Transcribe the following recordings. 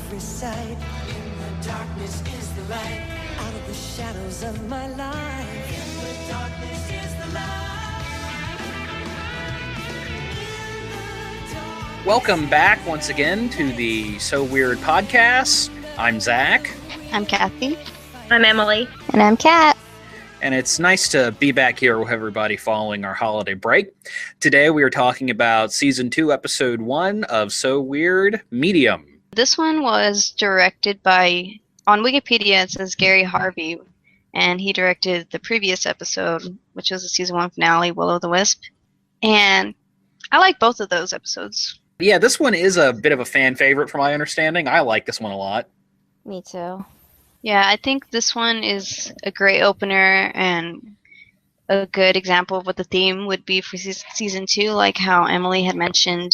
every side. In the darkness is the light. Out of the shadows of my life. In the darkness is the light. Welcome back once again to the So Weird podcast. I'm Zach. I'm Kathy. I'm Emily. And I'm Kat. And it's nice to be back here with everybody following our holiday break. Today we are talking about Season 2, Episode 1 of So Weird, Medium. This one was directed by, on Wikipedia it says Gary Harvey, and he directed the previous episode, which was the Season 1 finale, Will-O-the-Wisp. And I like both of those episodes. Yeah, this one is a bit of a fan favorite from my understanding. I like this one a lot. Me too. Yeah, I think this one is a great opener and a good example of what the theme would be for Season 2, like how Emily had mentioned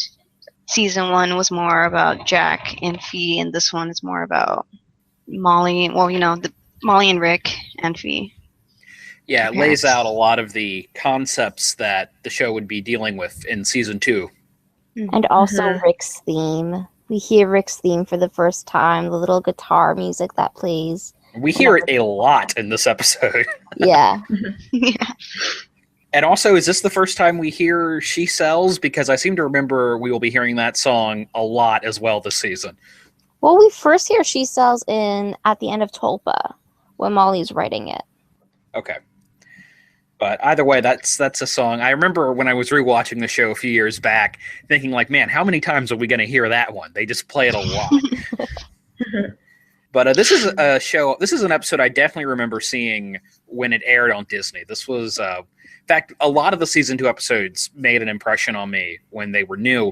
Season 1 was more about Jack and Fee, and this one is more about Molly, Molly and Rick and Fee. Yeah, it lays out a lot of the concepts that the show would be dealing with in Season 2. And also Rick's theme. We hear Rick's theme for the first time, the little guitar music that plays. We hear it a lot in this episode. Yeah. Yeah. And also, is this the first time we hear She Sells? Because I seem to remember we will be hearing that song a lot as well this season. Well, we first hear She Sells at the end of Tulpa, when Molly's writing it. Okay. But either way, that's a song. I remember when I was rewatching the show a few years back, thinking like, man, how many times are we going to hear that one? They just play it a lot. But this is a show. This is an episode I definitely remember seeing when it aired on Disney. This was, in fact, a lot of the Season 2 episodes made an impression on me when they were new.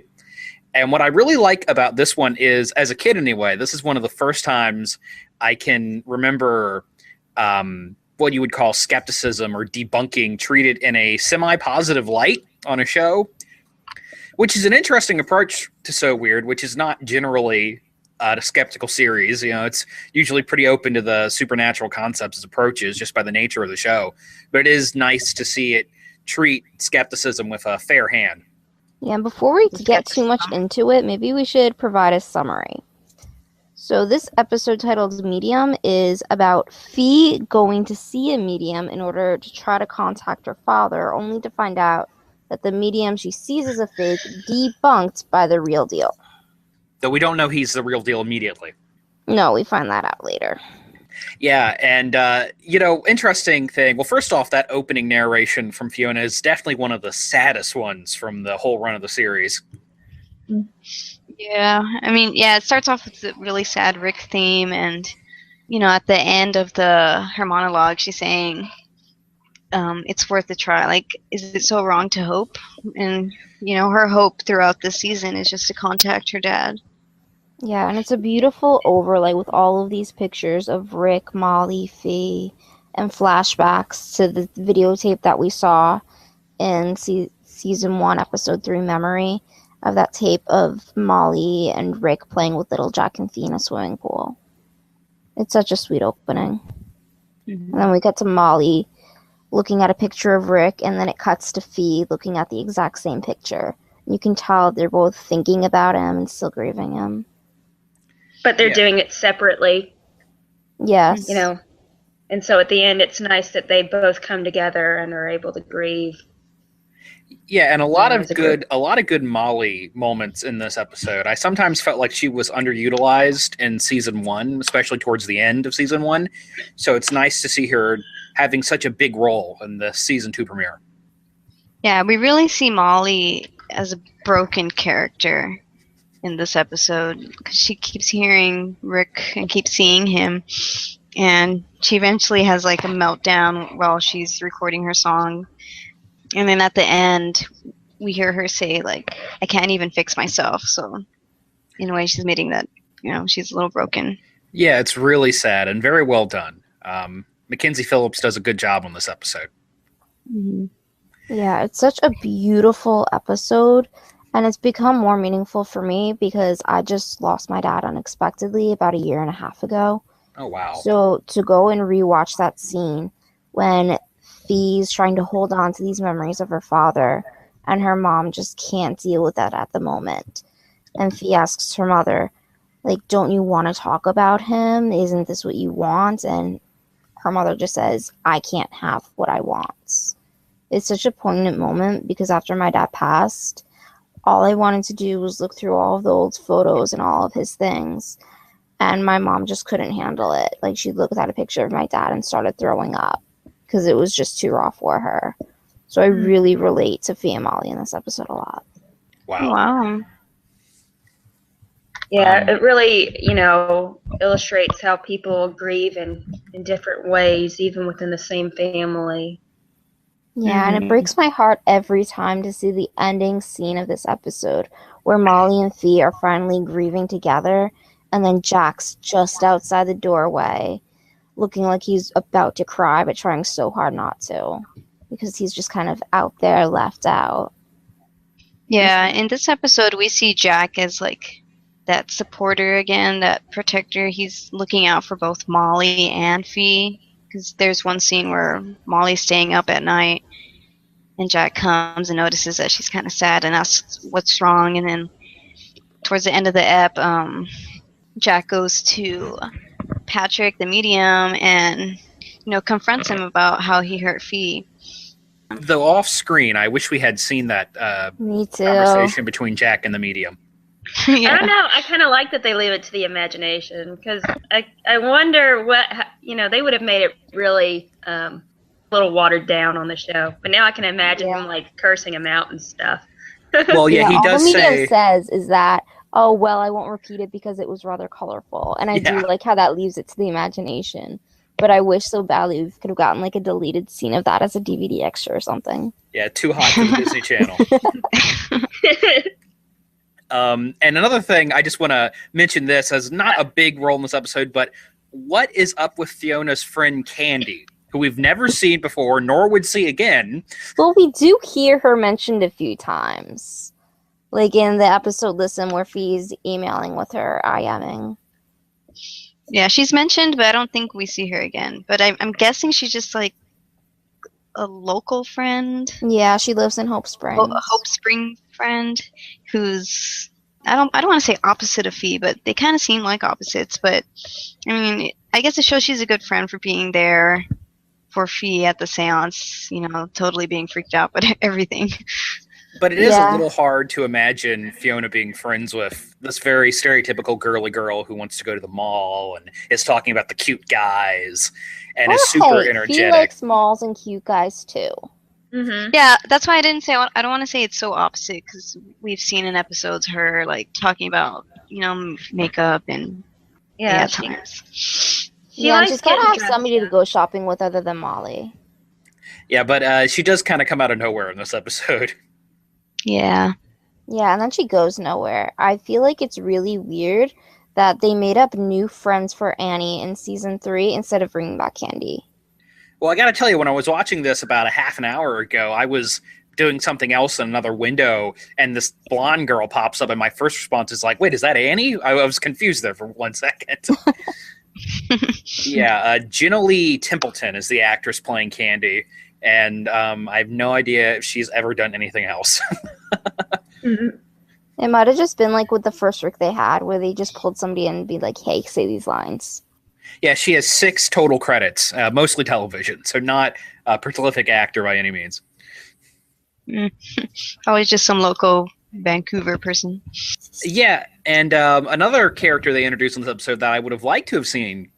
And what I really like about this one is, as a kid anyway, this is one of the first times I can remember what you would call skepticism or debunking treated in a semi-positive light on a show, which is an interesting approach to So Weird, which is not generally a skeptical series. You know, it's usually pretty open to the supernatural concepts as approaches just by the nature of the show. But it is nice to see it treat skepticism with a fair hand. Yeah, and before we get too much into it, maybe we should provide a summary. So this episode titled Medium is about Fee going to see a medium in order to try to contact her father, only to find out that the medium she sees as a fake debunked by the real deal. Though we don't know he's the real deal immediately. No, we find that out later. Yeah, and, interesting thing. Well, first off, that opening narration from Fiona is definitely one of the saddest ones from the whole run of the series. Yeah, I mean, it starts off with the really sad Rick theme, and, at the end of her monologue, she's saying, it's worth a try. Like, is it so wrong to hope? And, her hope throughout this season is just to contact her dad. Yeah, and it's a beautiful overlay with all of these pictures of Rick, Molly, Fee, and flashbacks to the videotape that we saw in Season 1, Episode 3, Memory, of that tape of Molly and Rick playing with little Jack and Fee in a swimming pool. It's such a sweet opening. Mm-hmm. And then we get to Molly looking at a picture of Rick, and then it cuts to Fee looking at the exact same picture. You can tell they're both thinking about him and still grieving him. But they're doing it separately. Yes. And so at the end, it's nice that they both come together and are able to grieve. Yeah, and a lot of good Molly moments in this episode. I sometimes felt like she was underutilized in Season 1, especially towards the end of Season 1. So it's nice to see her having such a big role in the Season 2 premiere. Yeah, we really see Molly as a broken character in this episode, because she keeps hearing Rick and keeps seeing him, and she eventually has like a meltdown while she's recording her song. And then at the end, we hear her say, like, I can't even fix myself. So, in a way, she's admitting that, she's a little broken. Yeah, it's really sad and very well done. Mackenzie Phillips does a good job on this episode. Mm-hmm. Yeah, it's such a beautiful episode. And it's become more meaningful for me because I just lost my dad unexpectedly about 1.5 years ago. Oh, wow. So to go and rewatch that scene when Fee's trying to hold on to these memories of her father and her mom just can't deal with that at the moment. And Fee asks her mother, like, don't you want to talk about him? Isn't this what you want? And her mother just says, I can't have what I want. It's such a poignant moment because after my dad passed, all I wanted to do was look through all of the old photos and all of his things. And my mom just couldn't handle it. Like, she looked at a picture of my dad and started throwing up because it was just too raw for her. So I really relate to Fee and Molly in this episode a lot. Wow. Yeah, it really, illustrates how people grieve in different ways, even within the same family. Yeah, and it breaks my heart every time to see the ending scene of this episode where Molly and Fee are finally grieving together, and then Jack's just outside the doorway looking like he's about to cry but trying so hard not to because he's just kind of out there left out. Yeah, in this episode we see Jack as like that supporter again, that protector. He's looking out for both Molly and Fee because there's one scene where Molly's staying up at night and Jack comes and notices that she's kind of sad and asks what's wrong, and then towards the end of the ep, Jack goes to Patrick, the medium, and confronts him about how he hurt Fee. Though off screen, I wish we had seen that Me too. conversation between Jack and the medium. Yeah. I don't know. I kind of like that they leave it to the imagination because I wonder what they would have made it really a little watered down on the show. But now I can imagine him like cursing him out and stuff. Well, yeah, he does all the say. medium says is that, oh well, I won't repeat it because it was rather colorful, and I do like how that leaves it to the imagination. But I wish so badly we could have gotten like a deleted scene of that as a DVD extra or something. Yeah, too hot for the Disney Channel. And another thing, I just want to mention this has not a big role in this episode, but what is up with Fiona's friend Candy, who we've never seen before, nor would see again? Well, we do hear her mentioned a few times. Like in the episode Listen where Fee's emailing with her, IMing. Yeah, she's mentioned, but I don't think we see her again. But I'm guessing she's just like a local friend. Yeah, she lives in Hope Springs. A Hope Spring friend who's I don't want to say opposite of Fee, but they kind of seem like opposites. But I mean, I guess it shows she's a good friend for being there for Fee at the seance. Totally being freaked out by everything. But it is a little hard to imagine Fiona being friends with this very stereotypical girly girl who wants to go to the mall and is talking about the cute guys and is super energetic. He likes malls and cute guys too. Mm-hmm. Yeah, that's why I didn't say. I don't want to say it's so opposite because we've seen in episodes her like talking about makeup and times. She's gotta have somebody to go shopping with other than Molly. Yeah, but she does kind of come out of nowhere in this episode. Yeah. Yeah, and then she goes nowhere. I feel like it's really weird that they made up new friends for Annie in season 3 instead of bringing back Candy. Well, I got to tell you, when I was watching this about a half an hour ago, I was doing something else in another window, and this blonde girl pops up, and my first response is like, wait, is that Annie? I was confused there for 1 second. Yeah, Jenna Lee Templeton is the actress playing Candy, and I have no idea if she's ever done anything else. Mm-hmm. It might have just been like with the first Rick they had, where they just pulled somebody in and be like, hey, say these lines. Yeah, she has 6 total credits, mostly television, so not a prolific actor by any means. Probably just some local Vancouver person. Yeah, and another character they introduced in this episode that I would have liked to have seen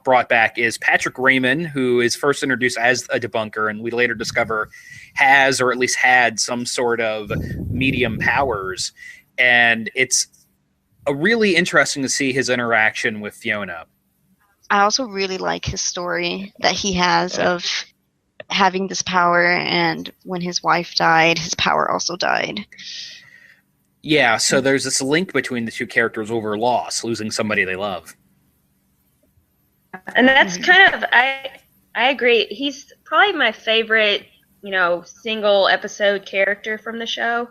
brought back is Patrick Raymond, who is first introduced as a debunker, and we later discover has, or at least had, some sort of medium powers. And it's really interesting to see his interaction with Fiona. I also really like his story that he has of having this power, and when his wife died, his power also died. Yeah, so there's this link between the two characters over loss, losing somebody they love. And that's kind of, I agree. He's probably my favorite, single episode character from the show.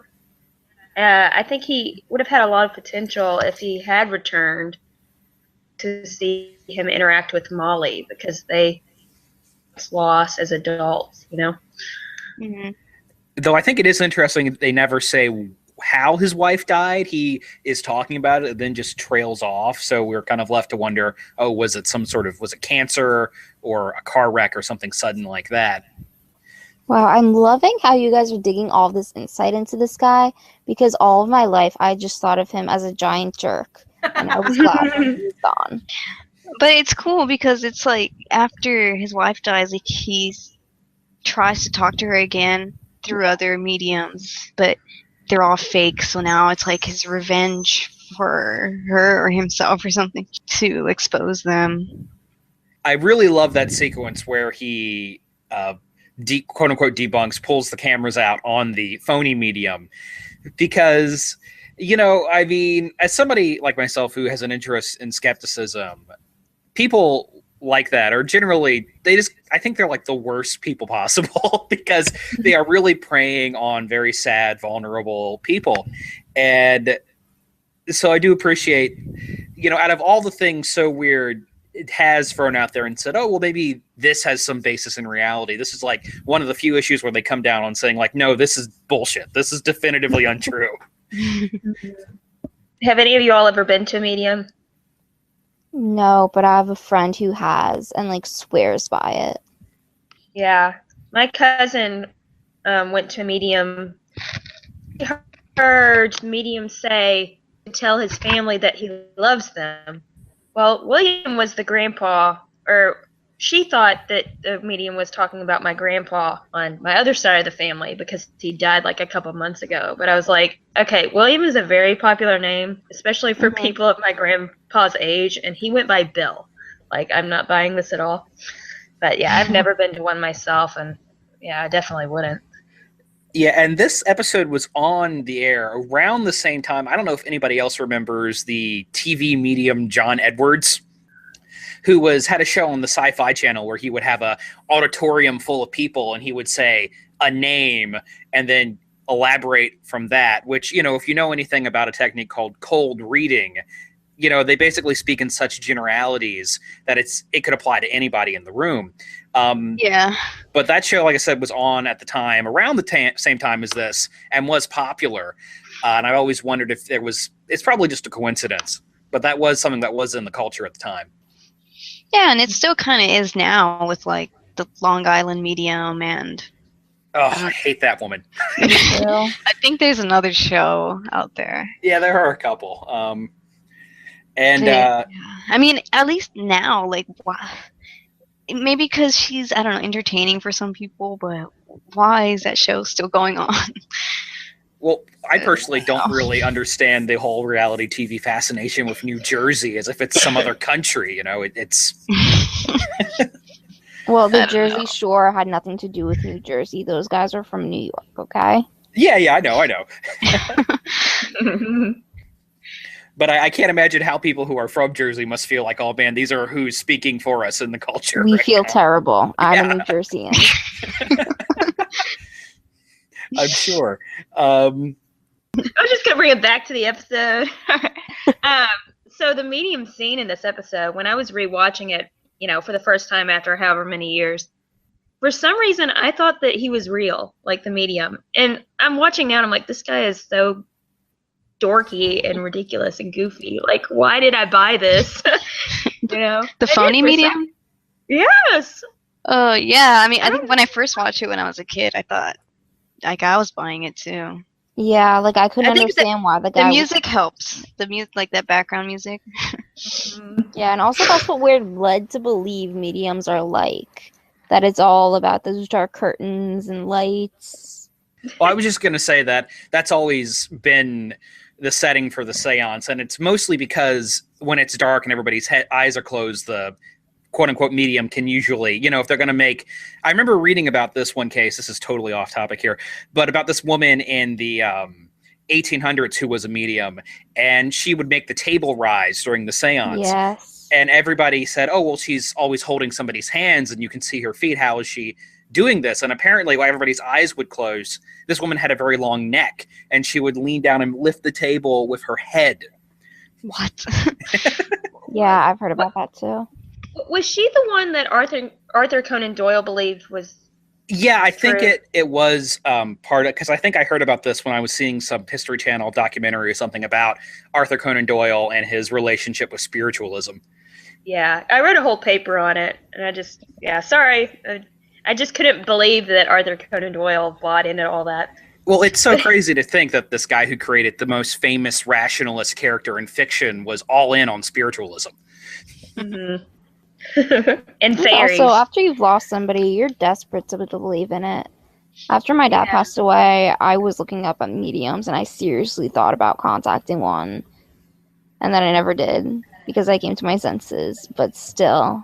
I think he would have had a lot of potential if he had returned to see him interact with Molly, because they lost as adults, Mm-hmm. Though I think it is interesting they never say how his wife died. He is talking about it and then just trails off. So we're kind of left to wonder, oh, was it cancer or a car wreck or something sudden like that? Wow, I'm loving how you guys are digging all this insight into this guy, because all of my life I just thought of him as a giant jerk, and I was glad when he was gone. But it's cool because it's like after his wife dies, like he tries to talk to her again through other mediums, but they're all fake. So now it's like his revenge for her or himself or something to expose them. I really love that sequence where he quote unquote debunks, pulls the cameras out on the phony medium, because, you know, I mean, as somebody like myself who has an interest in skepticism, people like that are generally, I think they're like the worst people possible because they are really preying on very sad, vulnerable people. And so I do appreciate, you know, out of all the things so weird it has thrown out there and said, oh, well, maybe this has some basis in reality. This is like one of the few issues where they come down on saying like, no, this is bullshit. This is definitively untrue. Have any of you all ever been to a medium? No, but I have a friend who has and like swears by it. Yeah. My cousin went to a medium. He heard mediums say to tell his family that he loves them. Well, William was the grandpa, or she thought that the medium was talking about my grandpa on my other side of the family because he died like a couple months ago. But I was like, okay, William is a very popular name, especially for people of my grandpa's age, and he went by Bill. Like, I'm not buying this at all. But yeah, I've never been to one myself, and yeah, I definitely wouldn't. Yeah, and this episode was on the air around the same time. I don't know if anybody else remembers the TV medium John Edwards, who had a show on the Sci-Fi Channel where he would have a auditorium full of people and he would say a name and then elaborate from that, which, you know, if you know anything about a technique called cold reading, you know, they basically speak in such generalities that it could apply to anybody in the room. Yeah. But that show, like I said, was on at the time, around the same time as this, and was popular. And I always wondered if it's probably just a coincidence, but that was something that was in the culture at the time. Yeah, and it still kind of is now with like the Long Island medium and... Oh, I hate that woman. I think there's another show out there. Yeah, there are a couple. I mean, at least now, like, maybe because she's, I don't know, entertaining for some people, but why is that show still going on? Well, I personally don't really understand the whole reality TV fascination with New Jersey as if it's some other country, you know, it's... Well, the Jersey Shore had nothing to do with New Jersey. Those guys are from New York, okay? Yeah, I know. But I can't imagine how people who are from Jersey must feel like, oh, man, these are who's speaking for us in the culture. We right feel now. terrible. I'm a New Jerseyan. I'm sure. I was just going to bring it back to the episode. So the medium scene in this episode, when I was rewatching it, you know, for the first time after however many years, for some reason, I thought that he was real, like the medium. And I'm watching now and I'm like, this guy is so dorky and ridiculous and goofy. Like, why did I buy this? You know? The phony medium? Yes. Oh, yeah. I mean, I think when I first watched it when I was a kid, I thought, like, I was buying it too. Yeah, like, I couldn't understand why the guy... The music helps. The music, like, that background music. Yeah, and also that's what we're led to believe mediums are like. That it's all about those dark curtains and lights. Well, I was just going to say that that's always been the setting for the seance, and it's mostly because when it's dark and everybody's eyes are closed, the quote-unquote medium can usually, you know, if they're going to make... I remember reading about this one case, this is totally off topic here, but about this woman in the 1800s who was a medium, and she would make the table rise during the seance. Yes. And everybody said, oh, well, she's always holding somebody's hands, and you can see her feet. How is she doing this? And apparently, while everybody's eyes would close, this woman had a very long neck, and she would lean down and lift the table with her head. What? Yeah, I've heard about that too. Was she the one that Arthur Conan Doyle believed was Yeah, I think True. it was part of, because I think I heard about this when I was seeing some History Channel documentary or something about Arthur Conan Doyle and his relationship with spiritualism. Yeah, I wrote a whole paper on it, and sorry. I just couldn't believe that Arthur Conan Doyle bought into all that. Well, it's so crazy to think that this guy who created the most famous rationalist character in fiction was all in on spiritualism. Mm-hmm. And And fairies. also, after you've lost somebody, you're desperate to believe in it. After my dad Yeah. passed away, I was looking up at mediums, and I seriously thought about contacting one. And then I never did, because I came to my senses. But still,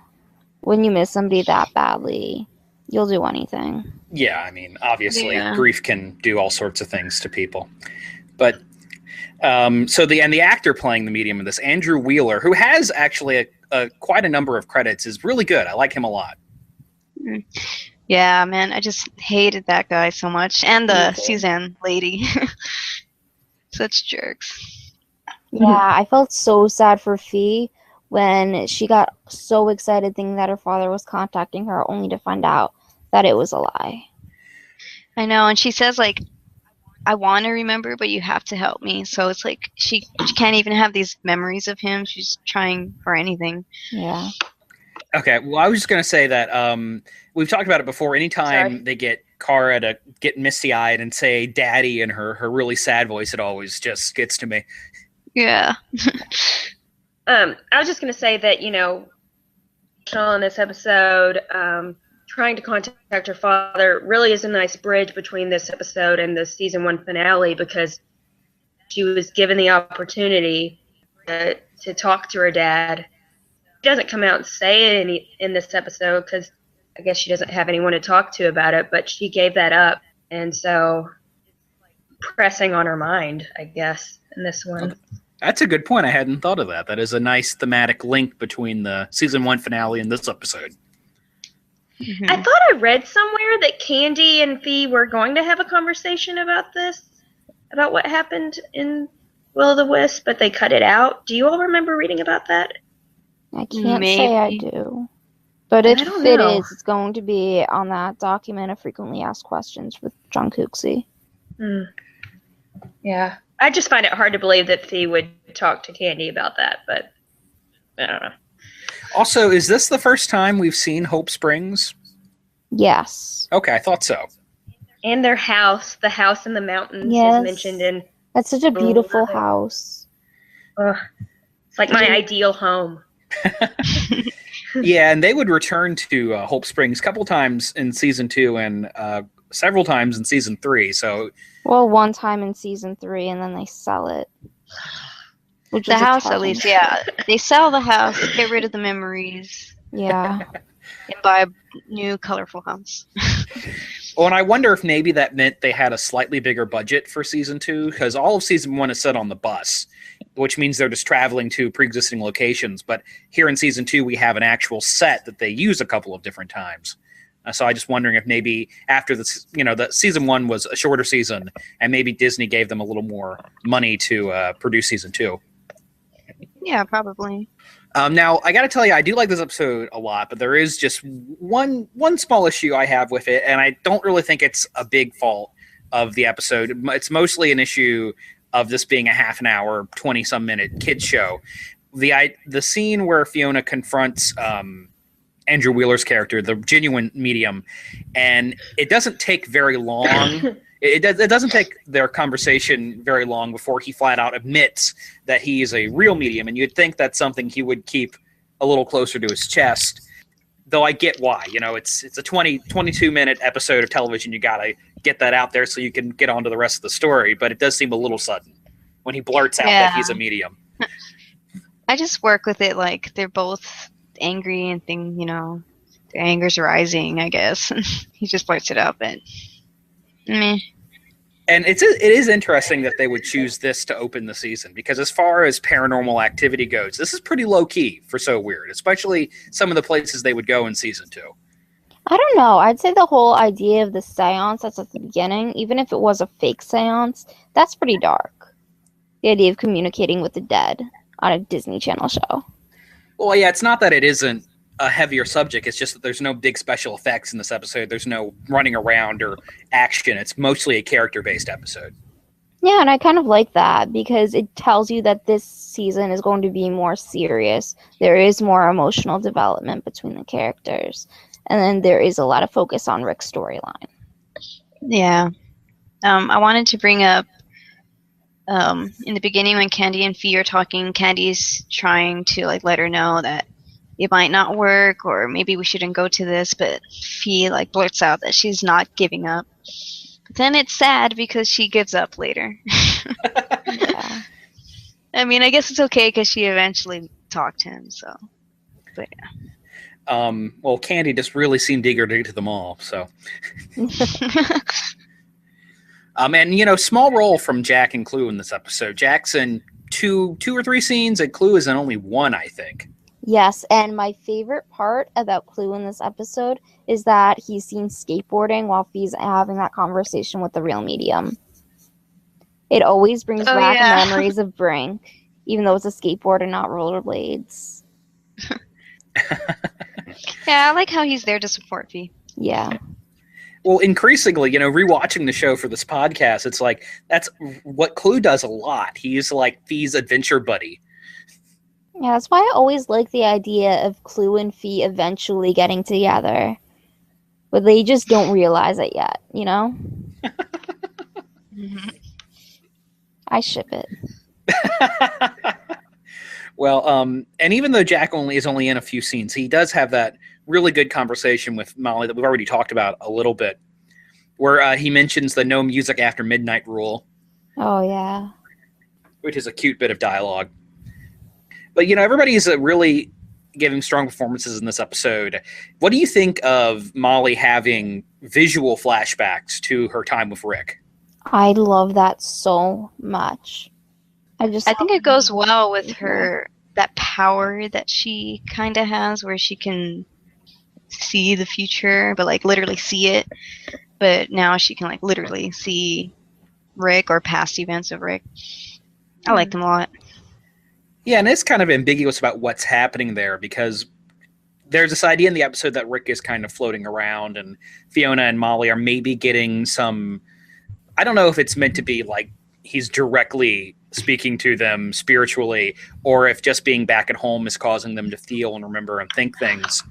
when you miss somebody that badly, you'll do anything. Yeah, I mean, obviously, Yeah. grief can do all sorts of things to people. But the actor playing the medium in this, Andrew Wheeler, who has actually quite a number of credits, is really good. I like him a lot. Yeah, man, I just hated that guy so much. And Me the too. Suzanne lady. Such jerks. Yeah, I felt so sad for Fee when she got so excited thinking that her father was contacting her, only to find out that it was a lie. I know, and she says, like, I want to remember, but you have to help me. So it's like she can't even have these memories of him. She's trying for anything. Yeah. Okay, well, I was just going to say that we've talked about it before. Anytime Sorry. they get Kara to get misty-eyed and say "daddy" in her really sad voice, it always just gets to me. Yeah. I was just going to say that, in this episode, trying to contact her father really is a nice bridge between this episode and the season 1 finale, because she was given the opportunity to talk to her dad. She doesn't come out and say it in this episode because I guess she doesn't have anyone to talk to about it, but she gave that up, and so pressing on her mind, I guess, in this one. That's a good point. I hadn't thought of that. That is a nice thematic link between the season 1 finale and this episode. Mhm. I thought I read somewhere that Candy and Fee were going to have a conversation about this, about what happened in Will-o'-the-Wisp, but they cut it out. Do you all remember reading about that? I can't say I Maybe. do. But if I don't it know. is, it's going to be on that document of frequently asked questions with John Cooksey. Yeah. I just find it hard to believe that Fee would talk to Candy about that, but I don't know. Also, is this the first time we've seen Hope Springs? Yes. Okay, I thought so. And their house, the house in the mountains, Yes. is mentioned in. That's such a beautiful love it. house. It's like my ideal home. Yeah, and they would return to Hope Springs a couple times in season 2 and several times in season 3. So, Well, one time in season 3, and then they sell it. Which The was a house, at touching least, story. yeah. They sell the house, get rid of the memories, Yeah. and buy a new, colorful house. well, and I wonder if maybe that meant they had a slightly bigger budget for season 2, because all of season 1 is set on the bus, which means they're just traveling to pre-existing locations. But here in season 2, we have an actual set that they use a couple of different times. So I just wondering if maybe after this, the season 1 was a shorter season, and maybe Disney gave them a little more money to produce season 2. Yeah, probably. Now, I got to tell you, I do like this episode a lot, but there is just one small issue I have with it, and I don't really think it's a big fault of the episode. It's mostly an issue of this being a half an hour, 20-some minute kids show. The scene where Fiona confronts Andrew Wheeler's character, the genuine medium, and it doesn't take very long. It doesn't take their conversation very long before he flat out admits that he is a real medium, and you'd think that's something he would keep a little closer to his chest. Though I get why. It's a 22-minute episode of television. You got to get that out there so you can get on to the rest of the story, but it does seem a little sudden when he blurts out that he's a medium. I just work with it like they're both angry and their anger's rising, I guess. He just blurts it out, but meh. And it is interesting that they would choose this to open the season, because as far as Paranormal Activity goes, this is pretty low-key for So Weird, especially some of the places they would go in season 2. I don't know. I'd say the whole idea of the seance that's at the beginning, even if it was a fake seance, that's pretty dark. The idea of communicating with the dead on a Disney Channel show. Well, yeah, it's not that it isn't a heavier subject. It's just that there's no big special effects in this episode. There's no running around or action. It's mostly a character-based episode. Yeah, and I kind of like that because it tells you that this season is going to be more serious. There is more emotional development between the characters. And then there is a lot of focus on Rick's storyline. Yeah. I wanted to bring up in the beginning when Candy and Fee are talking, Candy's trying to like let her know that it might not work or maybe we shouldn't go to this, but Fee like blurts out that she's not giving up. But then it's sad because she gives up later. Yeah. I mean, I guess it's okay because she eventually talked to him, so. But yeah. Well, Candy just really seemed eager to get to them all, so. And, small role from Jack and Clue in this episode. Jack's in two or three scenes, and Clue is in only one, I think. Yes, and my favorite part about Clue in this episode is that he's seen skateboarding while Fee's having that conversation with the real medium. It always brings back memories of Brink, even though it's a skateboard and not rollerblades. Yeah, I like how he's there to support Fee. Yeah. Well, increasingly, rewatching the show for this podcast, it's like that's what Clue does a lot. He's like Fee's adventure buddy. Yeah, that's why I always like the idea of Clue and Fee eventually getting together. But they just don't realize it yet, I ship it. Well, and even though Jack is only in a few scenes, he does have that really good conversation with Molly that we've already talked about a little bit, where he mentions the no music after midnight rule. Oh, yeah. Which is a cute bit of dialogue. But, everybody's really giving strong performances in this episode. What do you think of Molly having visual flashbacks to her time with Rick? I love that so much. I think it goes well with her, that power that she kind of has where she can see the future, but like literally see it. But now she can like literally see Rick or past events of Rick. I like them a lot. Yeah, and it's kind of ambiguous about what's happening there because there's this idea in the episode that Rick is kind of floating around and Fiona and Molly are maybe getting some, I don't know if it's meant to be like he's directly speaking to them spiritually or if just being back at home is causing them to feel and remember and think things.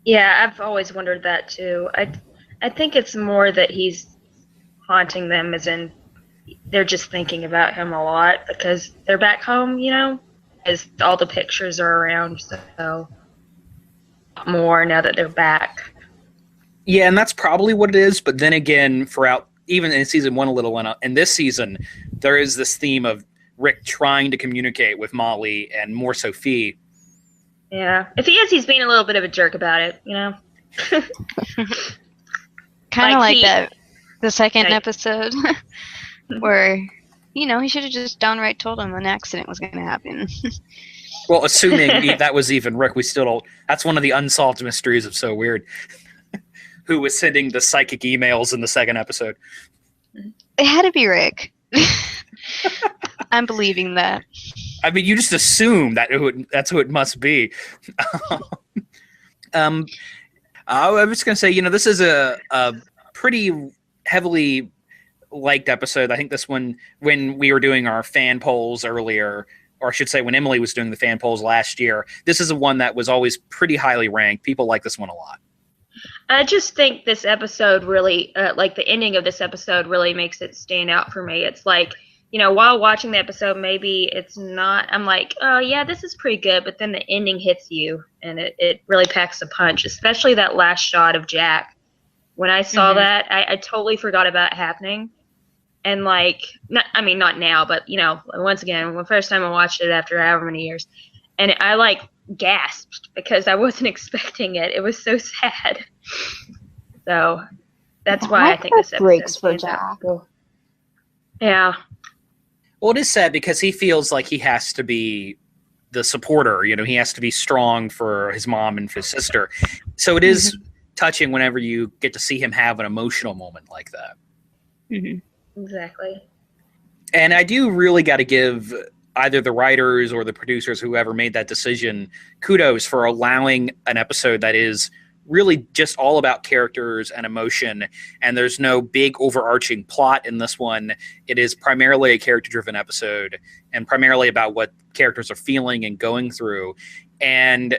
Yeah, I've always wondered that too. I think it's more that he's haunting them as in they're just thinking about him a lot because they're back home, as all the pictures are around, so more now that they're back. Yeah, and that's probably what it is, but then again, throughout, even in season one a little, in this season, there is this theme of Rick trying to communicate with Molly and more so Fee. Yeah, if he is, he's being a little bit of a jerk about it, Kind of like that, the second episode. Where, he should have just downright told him an accident was going to happen. Well, assuming that was even Rick, we still don't. That's one of the unsolved mysteries of So Weird. Who was sending the psychic emails in the second episode? It had to be Rick. I'm believing that. I mean, you just assume that's who it must be. I was going to say, this is a pretty heavily liked episode. I think this one, when we were doing our fan polls earlier, or I should say when Emily was doing the fan polls last year, this is a one that was always pretty highly ranked. People like this one a lot. I just think this episode really, like the ending of this episode really makes it stand out for me. It's like, while watching the episode, maybe it's not, I'm like, oh yeah, this is pretty good, but then the ending hits you and it really packs a punch, especially that last shot of Jack. When I saw that, I totally forgot about it happening. And like, not now, but once again, the first time I watched it after however many years, and I like gasped because I wasn't expecting it. It was so sad. So that's why I think this episode breaks for stands out. Jack. Yeah. Well, it is sad because he feels like he has to be the supporter. He has to be strong for his mom and for his sister. So it is touching whenever you get to see him have an emotional moment like that. Exactly. And I do really got to give either the writers or the producers, whoever made that decision, kudos for allowing an episode that is really just all about characters and emotion, and there's no big overarching plot in this one. It is primarily a character-driven episode and primarily about what characters are feeling and going through. And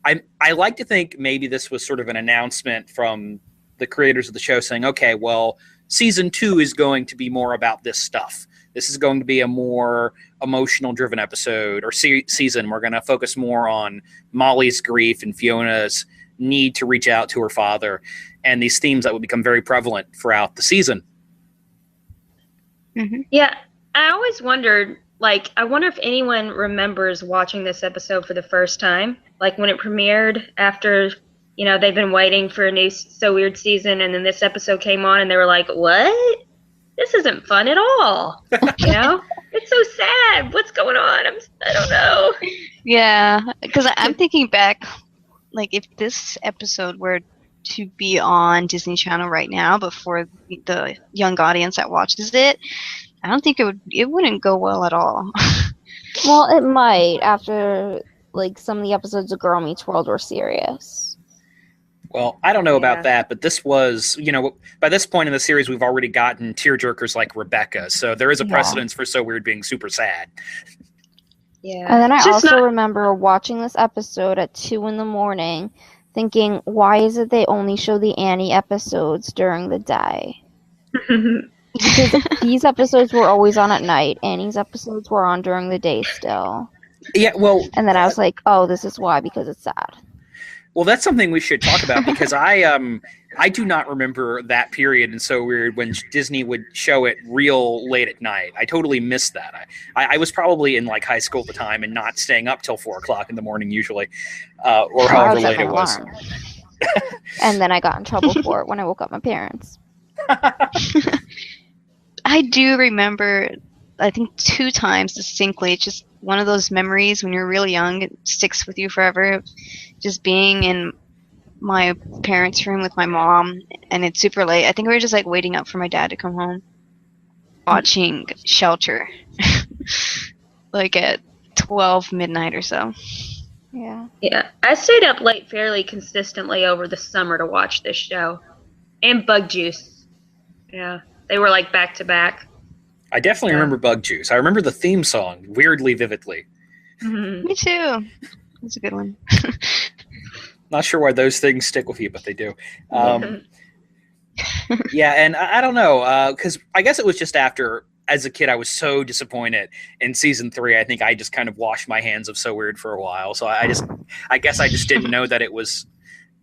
I like to think maybe this was sort of an announcement from the creators of the show saying, okay, well, season 2 is going to be more about this stuff. This is going to be a more emotional-driven episode or season. We're going to focus more on Molly's grief and Fiona's need to reach out to her father, and these themes that will become very prevalent throughout the season. Mm-hmm. Yeah, I always wondered, like, I wonder if anyone remembers watching this episode for the first time, like when it premiered after, you know, they've been waiting for a new So Weird season, and then this episode came on, and they were like, what? This isn't fun at all. You know? It's so sad. What's going on? I don't know. Yeah, because I'm thinking back, like, if this episode were to be on Disney Channel right now, but for the young audience that watches it, I don't think it wouldn't go well at all. Well, it might after, like, some of the episodes of Girl Meets World were serious. Well, I don't know Yeah. about that, but this was, you know, by this point in the series, we've already gotten tearjerkers like Rebecca, so there is a Yeah. precedence for So Weird being super sad. Yeah. And then I It's just also not- remember watching this episode at 2 a.m, thinking, why is it they only show the Annie episodes during the day? Because these episodes were always on at night. Annie's episodes were on during the day still. Yeah, well, And then I was like, oh, this is why, because it's sad. well, that's something we should talk about because I do not remember that period in So Weird when Disney would show it real late at night. I totally missed that. I was probably in like high school at the time and not staying up till 4 o'clock in the morning usually, or I however was at late an it was. alarm. And then I got in trouble for it when I woke up my parents. I do remember, I think 2 times distinctly. It's just one of those memories when you're really young. It sticks with you forever. Just being in my parents' room with my mom, and it's super late. I think we were just like waiting up for my dad to come home, watching Shelter, like at 12 midnight or so. Yeah. Yeah, I stayed up late fairly consistently over the summer to watch this show. And Bug Juice. Yeah, they were like back to back. I definitely remember Bug Juice. I remember the theme song weirdly vividly. Mhm. Me too. That's a good one. Not sure why those things stick with you, but they do. Yeah, and I don't know, because I guess it was just after, as a kid, I was so disappointed in season 3. I think I just kind of washed my hands of So Weird for a while. So I guess I just didn't know that it was,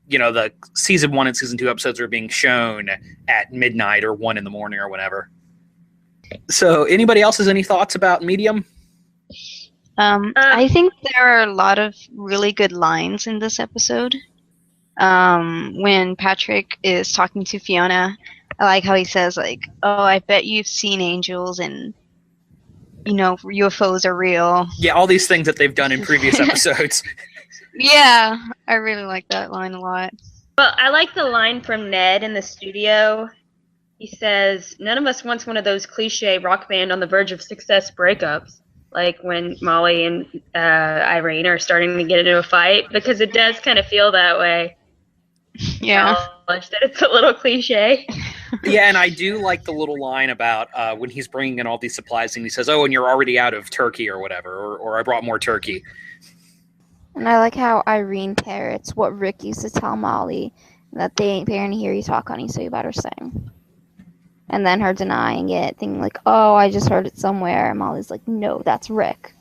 you know, the season 1 and season 2 episodes were being shown at midnight or 1 a.m. or whatever. So anybody else has any thoughts about Medium? I think there are a lot of really good lines in this episode. When Patrick is talking to Fiona, I like how he says, like, oh, I bet you've seen angels and, you know, UFOs are real. Yeah, all these things that they've done in previous episodes. Yeah, I really like that line a lot. Well, I like the line from Ned in the studio. He says, none of us wants one of those cliche rock band on the verge of success breakups. Like when Molly and Irene are starting to get into a fight, because it does kind of feel that way. Yeah. Acknowledge that it's a little cliche. Yeah, and I do like the little line about when he's bringing in all these supplies and he says, oh, and you're already out of turkey or whatever, or I brought more turkey. And I like how Irene parrots what Rick used to tell Molly, that they ain't paying to hear you talk, honey, so you better sing. And then her denying it, thinking like, oh, I just heard it somewhere. And Molly's like, no, that's Rick.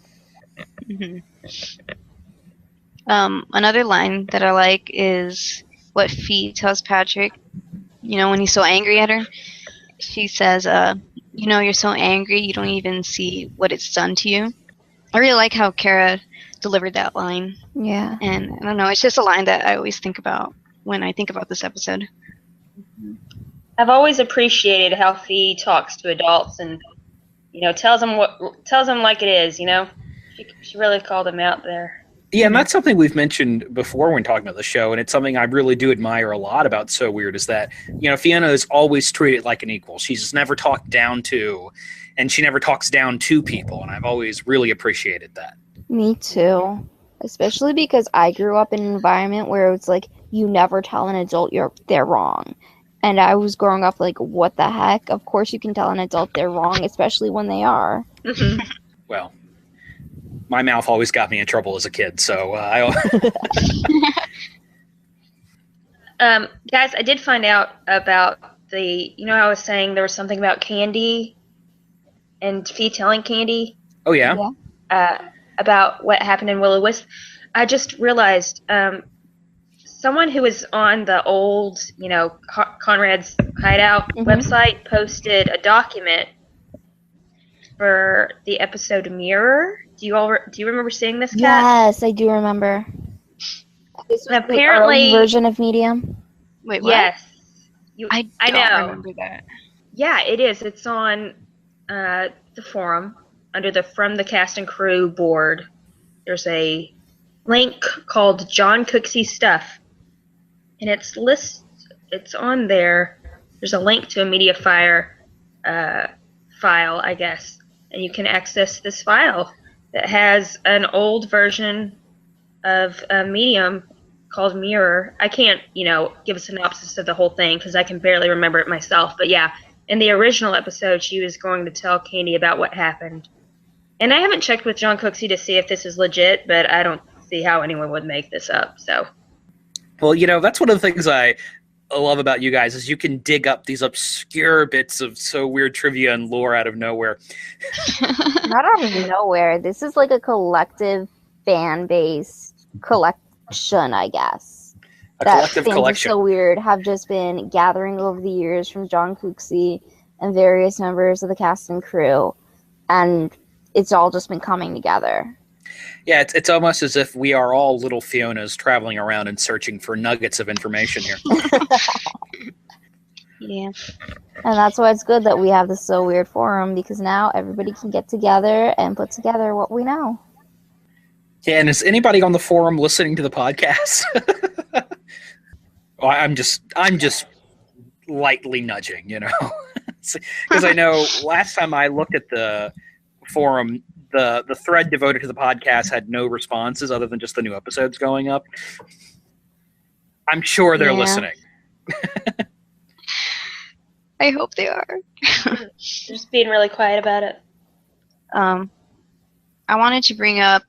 Mm-hmm. Another line that I like is what Fee tells Patrick, you know, when he's so angry at her. She says, you know, you're so angry, you don't even see what it's done to you. I really like how Kara delivered that line. Yeah. And I don't know, it's just a line that I always think about when I think about this episode. I've always appreciated how Fee talks to adults and, you know, tells them like it is. You know, she really called them out there. Yeah, and that's something we've mentioned before when talking about the show, and it's something I really do admire a lot about So Weird is that, you know, Fiona is always treated like an equal. She's never talked down to, and she never talks down to people, and I've always really appreciated that. Me too. Especially because I grew up in an environment where it's like you never tell an adult they're wrong. And I was growing up like, what the heck? Of course you can tell an adult they're wrong, especially when they are. Well, my mouth always got me in trouble as a kid, so guys, I did find out about I was saying there was something about Candy and Fee telling Candy. Oh, yeah? About what happened in Will-O-Wisp. I just realized someone who was on the old, Conrad's Hideout website posted a document for the episode Mirror. Do you remember seeing this, Kat? Yes, I do remember. This was apparently the early version of Medium. Wait, what? Yes. I I don't know. remember that. Yeah, it is. It's on the forum under the From the Cast and Crew board. There's a link called John Cooksey's Stuff, and it's on there. There's a link to a MediaFire file, I guess, and you can access this file that has an old version of Medium called Mirror. I can't, give a synopsis of the whole thing because I can barely remember it myself. But yeah, in the original episode, she was going to tell Candy about what happened. And I haven't checked with John Cooksey to see if this is legit, but I don't see how anyone would make this up. So, well, that's one of the things I love about you guys is you can dig up these obscure bits of so weird trivia and lore out of nowhere. Not out of nowhere. This is like a collective fan-based collection, I guess. A collective collection. So weird have just been gathering over the years from John Cooksey and various members of the cast and crew, and it's all just been coming together. Yeah, it's almost as if we are all little Fionas traveling around and searching for nuggets of information here. Yeah. And that's why it's good that we have this So Weird forum, because now everybody can get together and put together what we know. Yeah, and is anybody on the forum listening to the podcast? Well, I'm just lightly nudging, because I know last time I looked at the forum, the thread devoted to the podcast had no responses other than just the new episodes going up. I'm sure they're listening. I hope they are. Just being really quiet about it. I wanted to bring up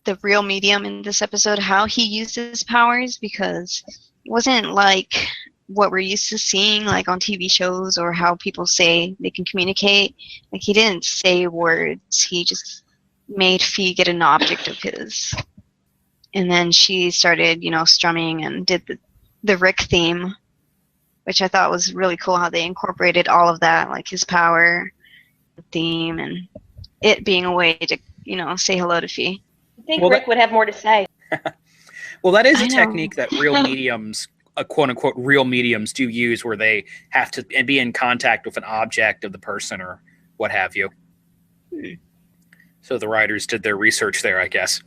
the real Medium in this episode, how he used his powers, because it wasn't like what we're used to seeing like on TV shows or how people say they can communicate. Like, he didn't say words. He just made Fee get an object of his. And then she started, strumming and did the Rick theme, which I thought was really cool how they incorporated all of that, like his power, the theme, and it being a way to, say hello to Fee. I think Rick would have more to say. Well, that is a technique that real mediums, quote-unquote real mediums, do use, where they have to be in contact with an object of the person or what have you. So the writers did their research there, I guess.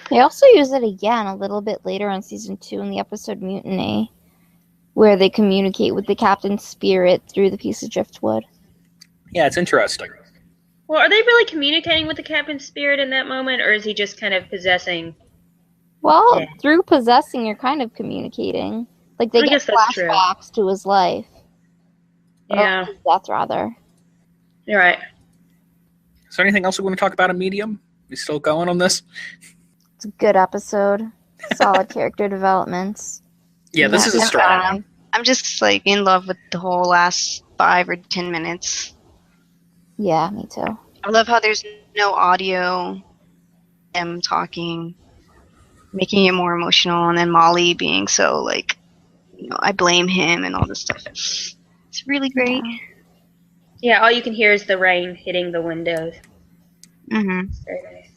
They also use it again a little bit later on season 2 in the episode Mutiny, where they communicate with the captain's spirit through the piece of driftwood. Yeah, it's interesting. Well, are they really communicating with the captain's spirit in that moment, or is he just kind of possessing? Well, through possessing, you're kind of communicating. Like, they get flashbacks to his life. Yeah. Or his death, rather. You're right. Is there anything else we want to talk about in Medium? We still going on this? It's a good episode. Solid character developments. Yeah, this is a strong one. I'm just, in love with the whole last 5 or 10 minutes. Yeah, me too. I love how there's no audio, them talking, making it more emotional, and then Molly being so, I blame him and all this stuff. It's really great. Yeah, all you can hear is the rain hitting the windows. Mm-hmm. Very nice.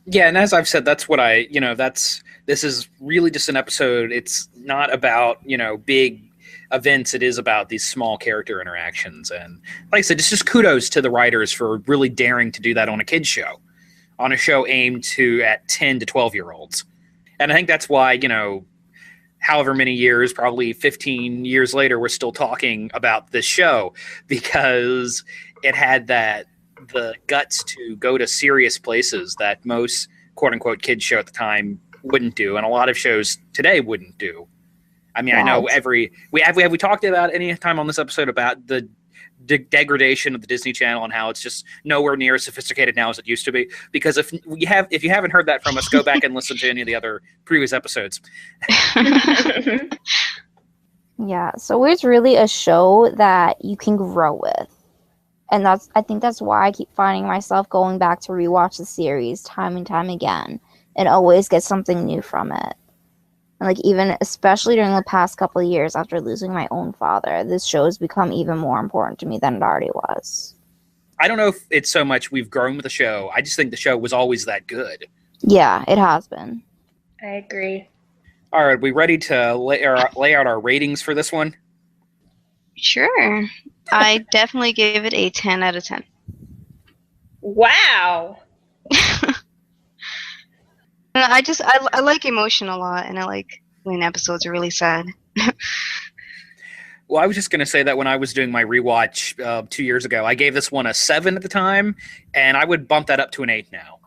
Yeah, and as I've said, that's what this is really just an episode. It's not about, big events. It is about these small character interactions. And like I said, it's just kudos to the writers for really daring to do that on a kid's show, on a show aimed at 10 to 12-year-olds. And I think that's why, however many years, probably 15 years later, we're still talking about this show because it had the guts to go to serious places that most quote unquote kids show at the time wouldn't do, and a lot of shows today wouldn't do. I mean, I know have we talked about any time on this episode about the degradation of the Disney Channel and how it's just nowhere near as sophisticated now as it used to be. Because if you haven't heard that from us, go back and listen to any of the other previous episodes. Yeah, so it's really a show that you can grow with. And I think that's why I keep finding myself going back to rewatch the series time and time again and always get something new from it. And like even especially during the past couple of years after losing my own father, this show has become even more important to me than it already was. I don't know if it's so much we've grown with the show. I just think the show was always that good. Yeah, it has been. I agree. All right, we ready to lay out our ratings for this one? Sure. I definitely gave it a 10 out of 10. Wow. I like emotion a lot, and I like when episodes are really sad. Well, I was just going to say that when I was doing my rewatch 2 years ago, I gave this one a 7 at the time, and I would bump that up to an 8 now.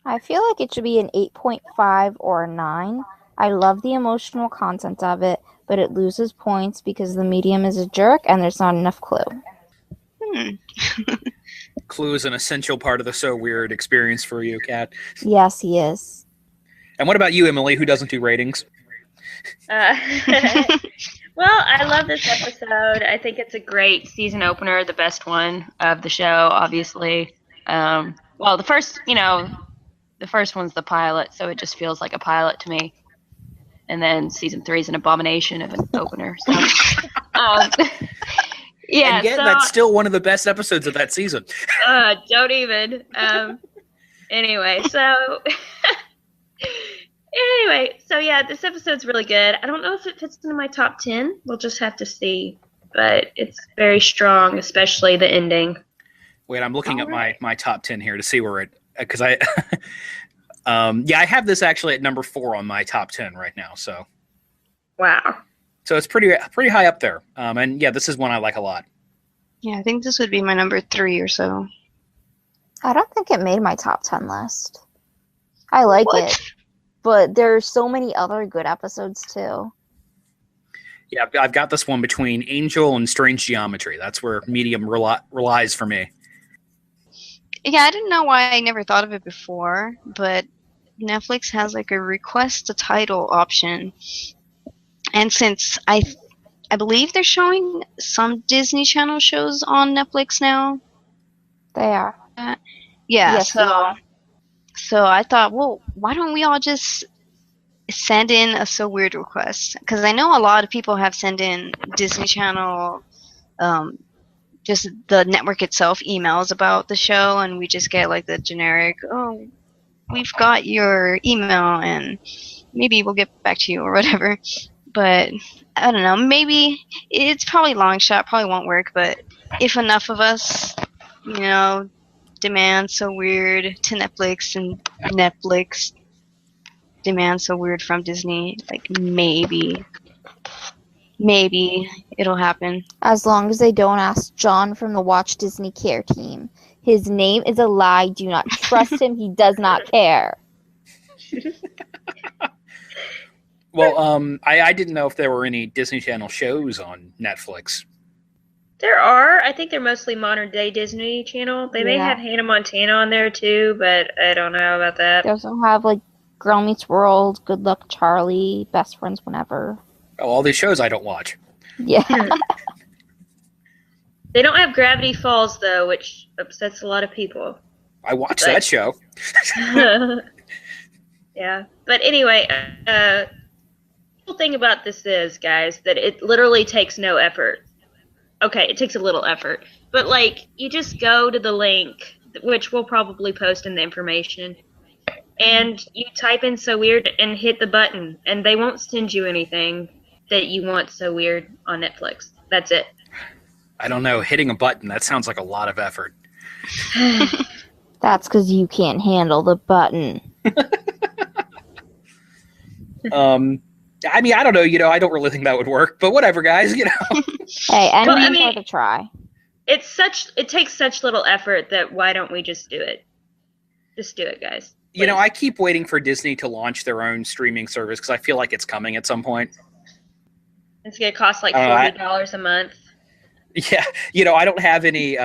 I feel like it should be an 8.5 or a 9. I love the emotional content of it, but it loses points because the medium is a jerk and there's not enough clue. Clue is an essential part of the So Weird experience for you, Kat. Yes, he is. And what about you, Emily, who doesn't do ratings? Well, I love this episode. I think it's a great season opener, the best one of the show, obviously. Well, the first one's the pilot, so it just feels like a pilot to me. And then season 3 is an abomination of an opener. So, yeah, and yet, that's still one of the best episodes of that season. Don't even. Anyway, so yeah, this episode's really good. I don't know if it fits into my top 10. We'll just have to see. But it's very strong, especially the ending. Wait, I'm looking at my top 10 here to see where it, because I I have this actually at number 4 on my top 10 right now. So wow. So it's pretty high up there. And yeah, this is one I like a lot. Yeah, I think this would be my number 3 or so. I don't think it made my top 10 list. I like it, but there's so many other good episodes too. Yeah, I've got this one between Angel and Strange Geometry. That's where medium relies for me. Yeah, I didn't know why I never thought of it before, but Netflix has like a request a title option. And since I believe they're showing some Disney Channel shows on Netflix now. They are. Yeah, Yes, so I thought, well, why don't we all just send in a So Weird request? Because I know a lot of people have sent in Disney Channel, just the network itself emails about the show, and we just get like the generic, oh, we've got your email and maybe we'll get back to you or whatever. But I don't know, maybe it's probably a long shot, probably won't work, but if enough of us, demand So Weird to Netflix and Netflix demand So Weird from Disney, like maybe it'll happen. As long as they don't ask John from the Watch Disney Care team. His name is a lie. Do not trust him. He does not care. Well, I didn't know if there were any Disney Channel shows on Netflix. There are. I think they're mostly modern day Disney Channel. They may have Hannah Montana on there too, but I don't know about that. They also have like Girl Meets World, Good Luck Charlie, Best Friends Whenever. Oh, all these shows I don't watch. Yeah. They don't have Gravity Falls though, which upsets a lot of people. I watched that show. Yeah, but anyway, the cool thing about this is, guys, that it literally takes no effort. Okay, it takes a little effort, but like you just go to the link, which we'll probably post in the information, and you type in So Weird and hit the button, and they won't send you anything that you want So Weird on Netflix. That's it. I don't know. Hitting a button, that sounds like a lot of effort. That's because you can't handle the button. I mean, I don't know. I don't really think that would work, but whatever, guys. Hey, Well, I anything's mean- worth a try. It takes such little effort that why don't we just do it? Just do it, guys. Please. I keep waiting for Disney to launch their own streaming service because I feel like it's coming at some point. It's gonna cost like $40 a month. Yeah, I don't have any,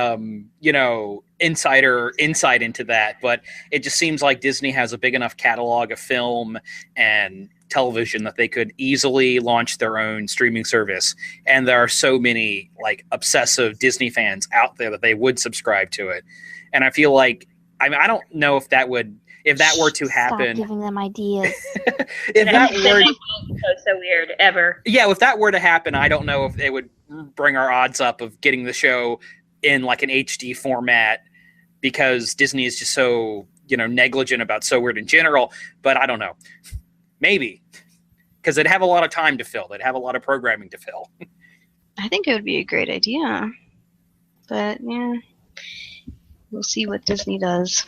insider insight into that, but it just seems like Disney has a big enough catalog of film and television that they could easily launch their own streaming service. And there are so many like obsessive Disney fans out there that they would subscribe to it. And I feel like, I don't know if that were to happen. Stop giving them ideas. If that were, so weird ever. Yeah, if that were to happen, I don't know if they would bring our odds up of getting the show in like an HD format because Disney is just so, negligent about So Weird in general. But I don't know. Maybe. Because they'd have a lot of time to fill. They'd have a lot of programming to fill. I think it would be a great idea. But, yeah. We'll see what Disney does.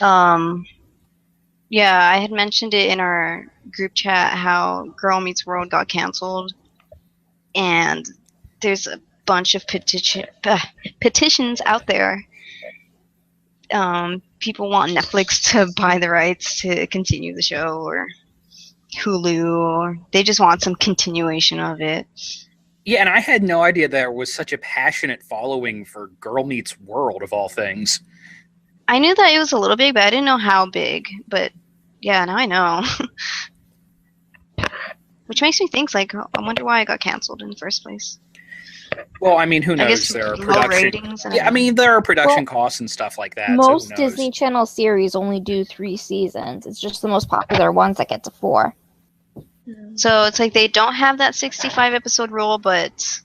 Yeah, I had mentioned it in our group chat how Girl Meets World got canceled. And there's a bunch of petitions out there. People want Netflix to buy the rights to continue the show, or Hulu, or they just want some continuation of it. Yeah, and I had no idea there was such a passionate following for Girl Meets World, of all things. I knew that it was a little big, but I didn't know how big. But yeah, now I know. Which makes me think, like, I wonder why it got canceled in the first place. Well, I mean, who knows? I guess There are low production. ratings. Yeah, I mean, there are production costs and stuff like that. Most so who knows? Disney Channel series only do 3 seasons. It's just the most popular ones that get to 4. So it's like they don't have that 65 episode rule, but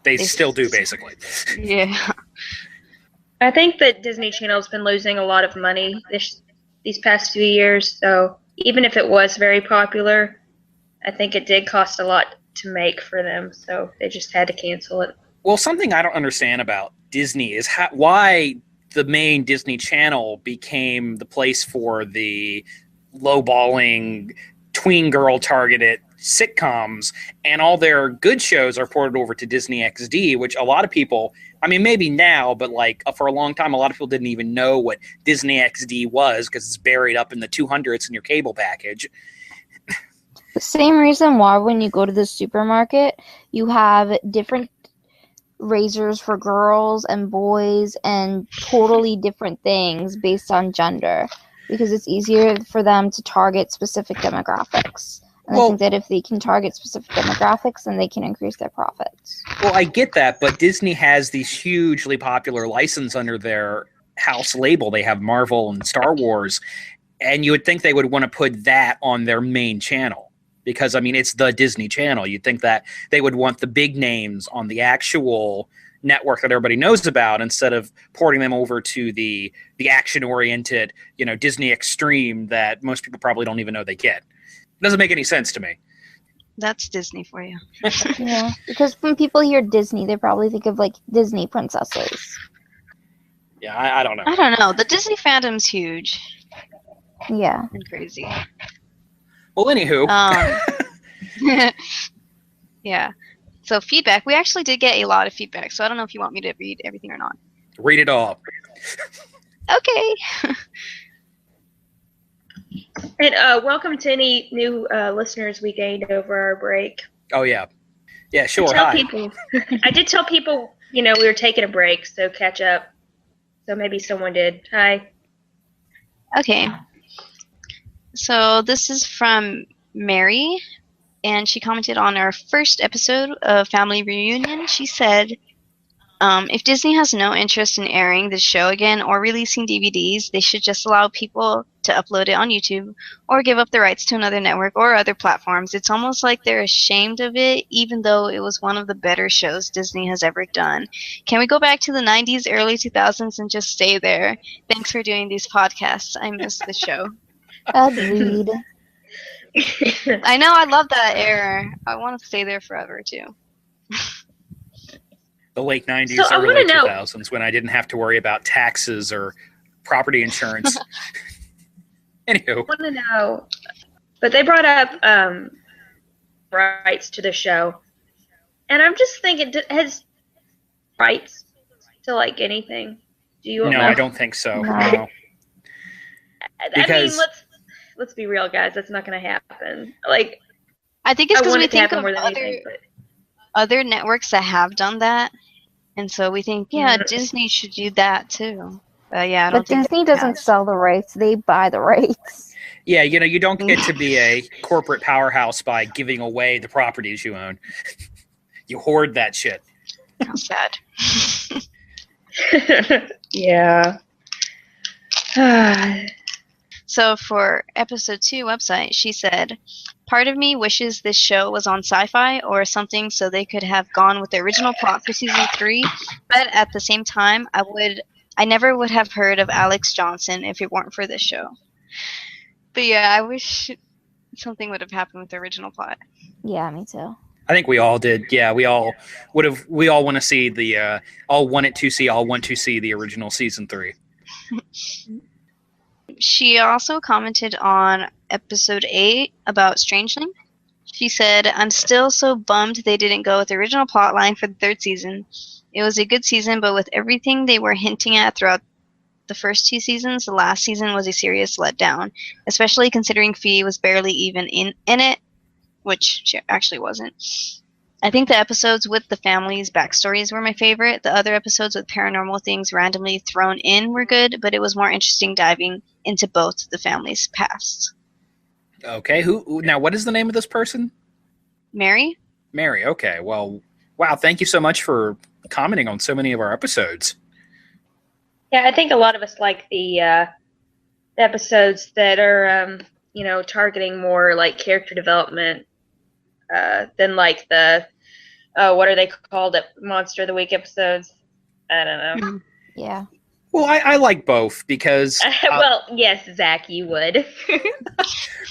They still do, basically. yeah. I think that Disney Channel's been losing a lot of money these past few years. So even if it was very popular, I think it did cost a lot to make for them. So they just had to cancel it. Well, something I don't understand about Disney is why the main Disney Channel became the place for the lowballing, tween girl targeted sitcoms, and all their good shows are ported over to Disney XD, which a lot of people, I mean, maybe now, but like for a long time, a lot of people didn't even know what Disney XD was because it's buried up in the 200s in your cable package. The same reason why when you go to the supermarket, you have different razors for girls and boys and totally different things based on gender, because it's easier for them to target specific demographics. And I think that if they can target specific demographics, then they can increase their profits. Well, I get that, but Disney has these hugely popular licenses under their house label. They have Marvel and Star Wars, and you would think they would want to put that on their main channel. Because, I mean, it's the Disney Channel. You'd think that they would want the big names on the actual network that everybody knows about instead of porting them over to the action-oriented, Disney Extreme that most people probably don't even know they get. It doesn't make any sense to me. That's Disney for you. Yeah, because when people hear Disney, they probably think of, like, Disney princesses. Yeah, I don't know. I don't know. The Disney fandom's huge Yeah. and crazy. Well, anywho. Yeah. So feedback. We actually did get a lot of feedback, so I don't know if you want me to read everything or not. Read it all. Okay. And welcome to any new listeners we gained over our break. Oh, yeah. Yeah, sure. I did tell people, we were taking a break, so catch up. So maybe someone did. Hi. Okay. So this is from Mary, and she commented on our first episode of Family Reunion. She said, if Disney has no interest in airing this show again or releasing DVDs, they should just allow people to upload it on YouTube or give up the rights to another network or other platforms. It's almost like they're ashamed of it, even though it was one of the better shows Disney has ever done. Can we go back to the 90s, early 2000s, and just stay there? Thanks for doing these podcasts. I miss the show. Agreed. I know, I love that era. I want to stay there forever, too. The late 90s, So I early wanna know- 2000s, when I didn't have to worry about taxes or property insurance. Anywho. I want to know, But they brought up rights to the show, and I'm just thinking, has rights to like anything? Do you No, know? I don't think so. No. No. I Because- mean, let's be real, guys. That's not going to happen. Like, I think it's I because want we it to think happen of more than anything. But other networks that have done that, and so we think, yeah, Mhm. Disney should do that too. But yeah, I don't But think Disney they doesn't have. sell the rights; they buy the rights. Yeah, you don't get to be a corporate powerhouse by giving away the properties you own. You hoard that shit. How sad. yeah. So for episode 2 website, she said, "Part of me wishes this show was on Sci-Fi or something so they could have gone with the original plot for season 3, but at the same time, I never would have heard of Alex Johnson if it weren't for this show." But yeah, I wish something would have happened with the original plot. Yeah, me too. I think we all did. Yeah, we all want to see the all want to see the original season 3. She also commented on episode 8 about Strangeling. She said, "I'm still so bummed they didn't go with the original plotline for the 3rd season. It was a good season, but with everything they were hinting at throughout the first 2 seasons, the last season was a serious letdown, especially considering Fee was barely even in it, which she actually wasn't. I think the episodes with the family's backstories were my favorite. The other episodes with paranormal things randomly thrown in were good, but it was more interesting diving into both the families' pasts." Okay, now what is the name of this person? Mary? Mary. Okay, well, wow, thank you so much for commenting on so many of our episodes. Yeah, I think a lot of us like the episodes that are, targeting more like character development than like the, what are they called? Monster of the Week episodes? I don't know. Yeah. Well, I like both because Well, yes, Zach, you would.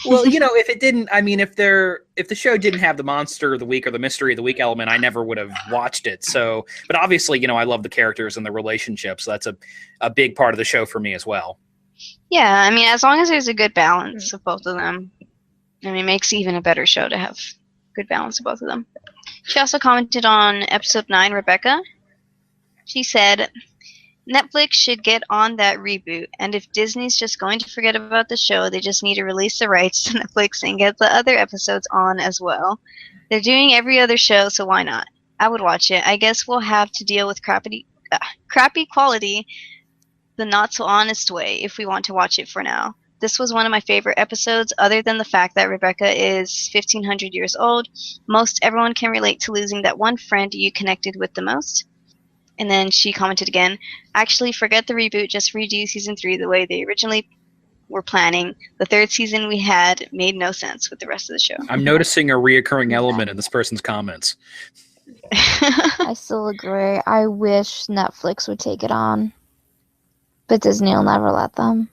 well, if it didn't, I mean, if the show didn't have the monster of the week or the mystery of the week element, I never would have watched it. So, but obviously, I love the characters and the relationships. So that's a big part of the show for me as well. Yeah, I mean, as long as there's a good balance of both of them, I mean, it makes even a better show to have good balance of both of them. She also commented on episode 9, Rebecca. She said, "Netflix should get on that reboot, and if Disney's just going to forget about the show, they just need to release the rights to Netflix and get the other episodes on as well. They're doing every other show, so why not? I would watch it. I guess we'll have to deal with crappy quality the not so honest way if we want to watch it for now. This was one of my favorite episodes, other than the fact that Rebecca is 1,500 years old. Most everyone can relate to losing that one friend you connected with the most." And then she commented again, "Actually, forget the reboot, just redo season 3 the way they originally were planning. The 3rd season we had made no sense with the rest of the show." I'm noticing a reoccurring element in this person's comments. I still agree. I wish Netflix would take it on. But Disney will never let them.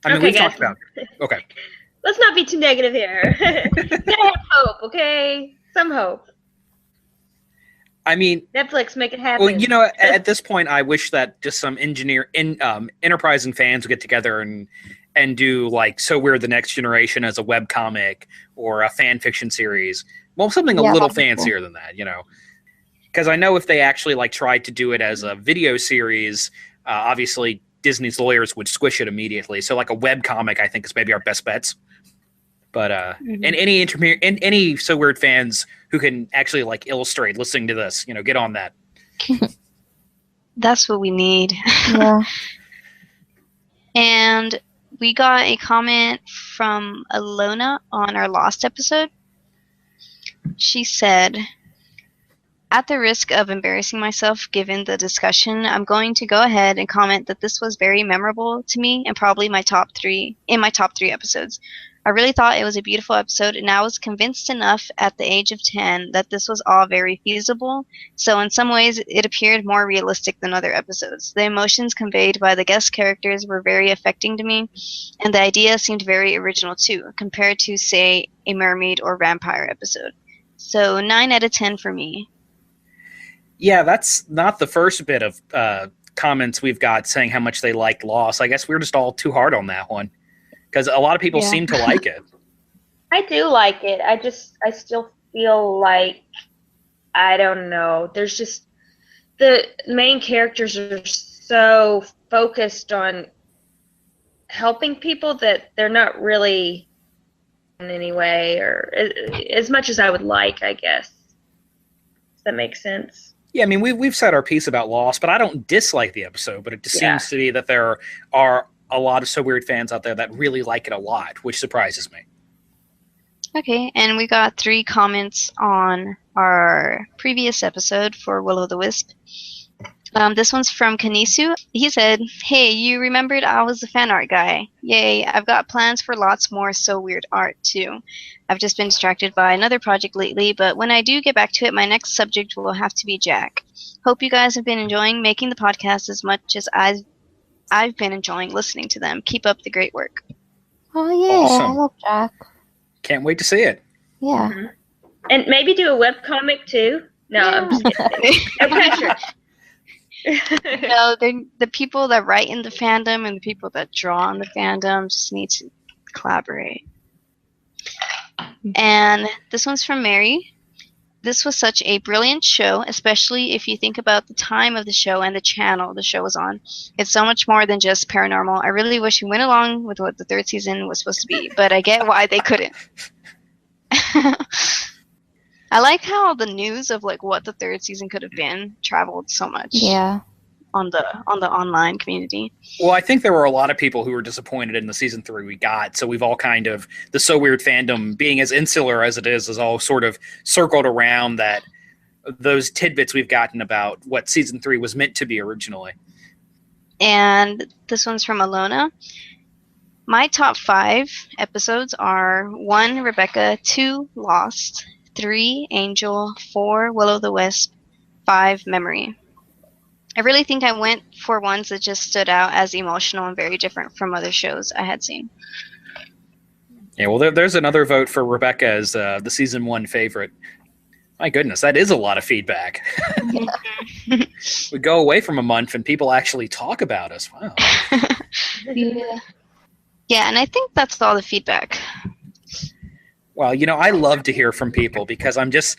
I mean, Okay, we've talked guys. about. Okay. Let's not be too negative here. Gotta have hope, okay? Some hope. I mean, Netflix, make it happen. well, at this point, I wish that just some enterprising fans would get together and do like So We're the Next Generation as a webcomic or a fan fiction series. Well, something a little that'd be cool. fancier than that, Because I know if they actually like tried to do it as a video series, obviously Disney's lawyers would squish it immediately. So like a webcomic, I think is maybe our best bets. But and any So Weird fans who can actually like illustrate listening to this, get on that. That's what we need. Yeah. And we got a comment from Alona on our Lost episode. She said, "At the risk of embarrassing myself given the discussion, I'm going to go ahead and comment that this was very memorable to me and probably my top 3 episodes. I really thought it was a beautiful episode, and I was convinced enough at the age of 10 that this was all very feasible, so in some ways it appeared more realistic than other episodes. The emotions conveyed by the guest characters were very affecting to me, and the idea seemed very original too, compared to, say, a mermaid or vampire episode. So 9 out of 10 for me." Yeah, that's not the first bit of comments we've got saying how much they liked Lost. I guess we're just all too hard on that one. because a lot of people Yeah. seem to like it. I do like it. I still feel like, I don't know. There's just, the main characters are so focused on helping people that they're not really in any way, or as much as I would like, I guess. Does that make sense? Yeah, I mean, we've said our piece about Lost, but I don't dislike the episode, but it just Yeah. seems to be that there are a lot of So Weird fans out there that really like it a lot, which surprises me. Okay, and we got 3 comments on our previous episode for Will-O-the-Wisp. This one's from Kanisu. He said, "Hey, you remembered I was the fan art guy. Yay, I've got plans for lots more So Weird art, too. I've just been distracted by another project lately, but when I do get back to it, my next subject will have to be Jack. Hope you guys have been enjoying making the podcast as much as I've been enjoying listening to them. Keep up the great work." Oh yeah, Awesome. I love Jack. Can't wait to see it. Yeah. Mhm. And maybe do a webcomic too? No, I'm just kidding. No pressure. No, the people that write in the fandom and the people that draw in the fandom just need to collaborate. And this one's from Mary. "This was such a brilliant show, especially if you think about the time of the show and the channel the show was on. It's so much more than just paranormal. I really wish we went along with what the 3rd season was supposed to be, but I get why they couldn't." I like how the news of like what the 3rd season could have been traveled so much Yeah. on the online community. Well, I think there were a lot of people who were disappointed in the season 3 we got, so we've all kind of, the So Weird fandom, being as insular as it is all sort of circled around that, those tidbits we've gotten about what season 3 was meant to be originally. And this one's from Alona. "My top 5 episodes are 1 Rebecca, 2 Lost, 3 Angel, 4 Will-O-the-Wisp, 5 Memory. I really think I went for ones that just stood out as emotional and very different from other shows I had seen." Yeah, well, there's another vote for Rebecca as the season 1 favorite. My goodness, that is a lot of feedback. We go away from a month and people actually talk about us. Wow. Yeah. Yeah, and I think that's all the feedback. Well, I love to hear from people because I'm just,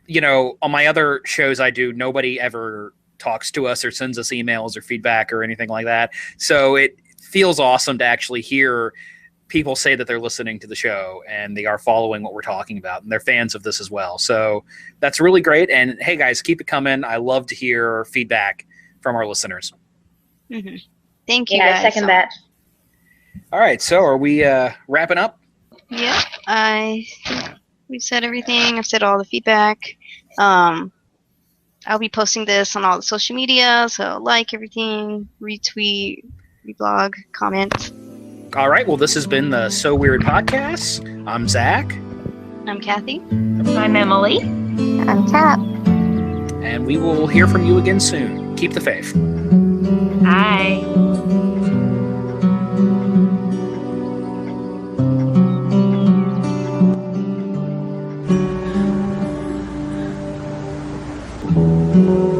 on my other shows I do, nobody ever talks to us or sends us emails or feedback or anything like that. So it feels awesome to actually hear people say that they're listening to the show and they are following what we're talking about and they're fans of this as well. So that's really great. And hey guys, keep it coming. I love to hear feedback from our listeners. Mm-hmm. Thank you, Yeah, I guys. second that. All right. So are we wrapping up? Yeah, I think we've said everything. I've said all the feedback. I'll be posting this on all the social media, so like everything, retweet, reblog, comment. All right. Well, this has been the So Weird podcast. I'm Zach. I'm Kathy. I'm Emily. I'm Kat. And we will hear from you again soon. Keep the faith. Hi. Thank you.